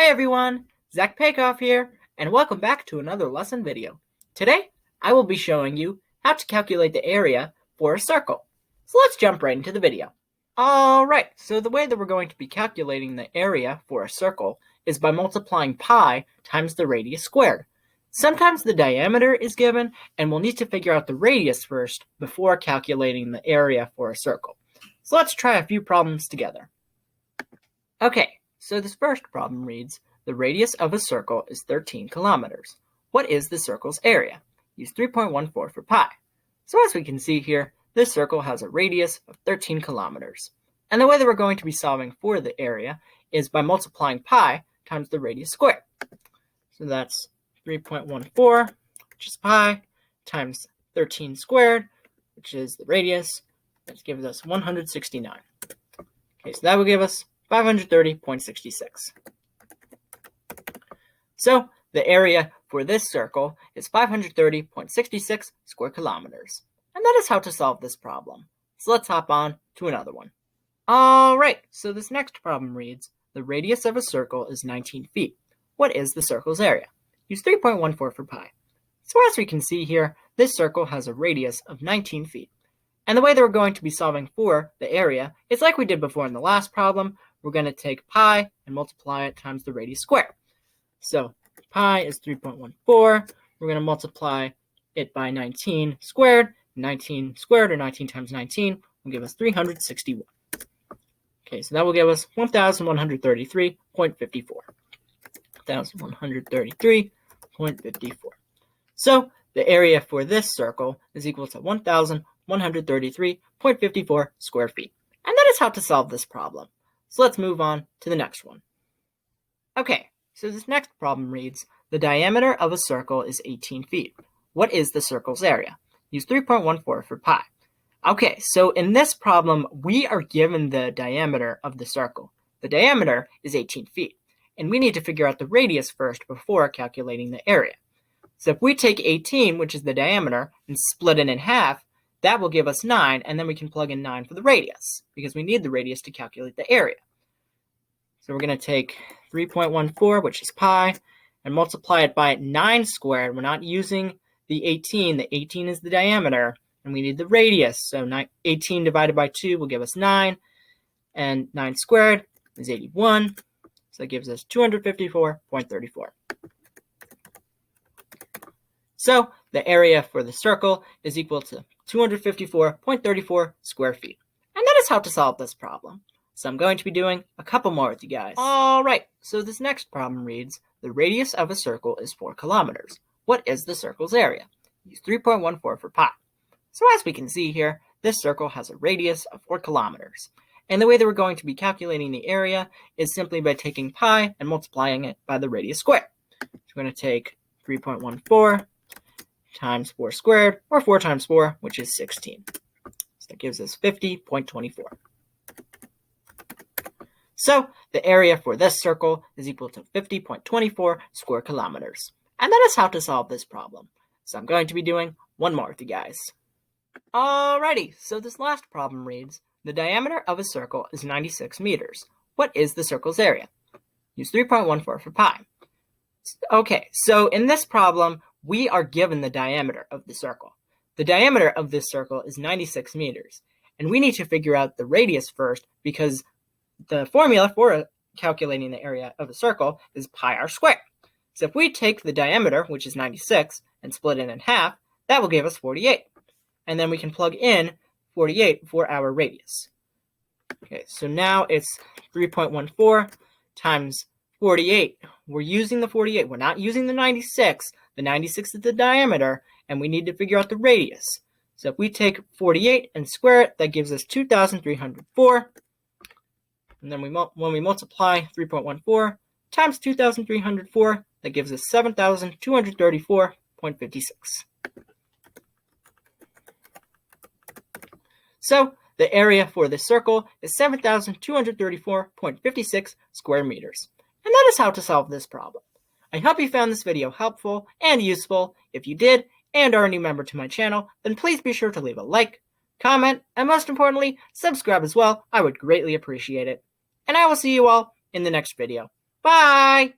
Hi everyone, Zach Paikoff here, and welcome back to another lesson video. Today, I will be showing you how to calculate the area for a circle. So let's jump right into the video. Alright, so the way that we're going to be calculating the area for a circle is by multiplying pi times the radius squared. Sometimes the diameter is given, and we'll need to figure out the radius first before calculating the area for a circle. So let's try a few problems together. Okay. So this first problem reads, the radius of a circle is 13 kilometers. What is the circle's area? Use 3.14 for pi. So as we can see here, this circle has a radius of 13 kilometers. And the way that we're going to be solving for the area is by multiplying pi times the radius squared. So that's 3.14, which is pi, times 13 squared, which is the radius. That gives us 169. Okay, so that will give us 530.66. So the area for this circle is 530.66 square kilometers. And that is how to solve this problem. So let's hop on to another one. Alright, so this next problem reads, the radius of a circle is 19 feet. What is the circle's area? Use 3.14 for pi. So as we can see here, this circle has a radius of 19 feet. And the way that we're going to be solving for the area is like we did before in the last problem. We're going to take pi and multiply it times the radius squared. So pi is 3.14. We're going to multiply it by 19 squared. 19 squared, or 19 times 19, will give us 361. Okay, so that will give us 1,133.54. 1,133.54. So the area for this circle is equal to 1,133.54 square feet. And that is how to solve this problem. So let's move on to the next one. Okay, so this next problem reads, the diameter of a circle is 18 feet. What is the circle's area? Use 3.14 for pi. Okay, so in this problem, we are given the diameter of the circle. The diameter is 18 feet, and we need to figure out the radius first before calculating the area. So if we take 18, which is the diameter, and split it in half, that will give us 9, and then we can plug in 9 for the radius, because we need the radius to calculate the area. So we're going to take 3.14, which is pi, and multiply it by 9 squared. We're not using the 18. The 18 is the diameter, and we need the radius. So 18 divided by 2 will give us 9, and 9 squared is 81. So that gives us 254.34. So the area for the circle is equal to 254.34 square feet. And that is how to solve this problem. So I'm going to be doing a couple more with you guys. Alright, so this next problem reads, the radius of a circle is 4 kilometers. What is the circle's area? Use 3.14 for pi. So as we can see here, this circle has a radius of 4 kilometers. And the way that we're going to be calculating the area is simply by taking pi and multiplying it by the radius squared. So we're going to take 3.14 times 4 squared, or 4 times 4, which is 16. So that gives us 50.24. So the area for this circle is equal to 50.24 square kilometers. And that is how to solve this problem. So I'm going to be doing one more with you guys. Alrighty, so this last problem reads, the diameter of a circle is 96 meters. What is the circle's area? Use 3.14 for pi. Okay, so in this problem, we are given the diameter of the circle. The diameter of this circle is 96 meters. And we need to figure out the radius first, because the formula for calculating the area of a circle is pi r squared. So if we take the diameter, which is 96, and split it in half, that will give us 48. And then we can plug in 48 for our radius. Okay, so now it's 3.14 times 48. We're using the 48. We're not using the 96. The 96 is the diameter, and we need to figure out the radius. So if we take 48 and square it, that gives us 2,304. And then when we multiply 3.14 times 2,304, that gives us 7,234.56. So the area for this circle is 7,234.56 square meters. And that is how to solve this problem. I hope you found this video helpful and useful. If you did and are a new member to my channel, then please be sure to leave a like, comment, and most importantly, subscribe as well. I would greatly appreciate it. And I will see you all in the next video. Bye!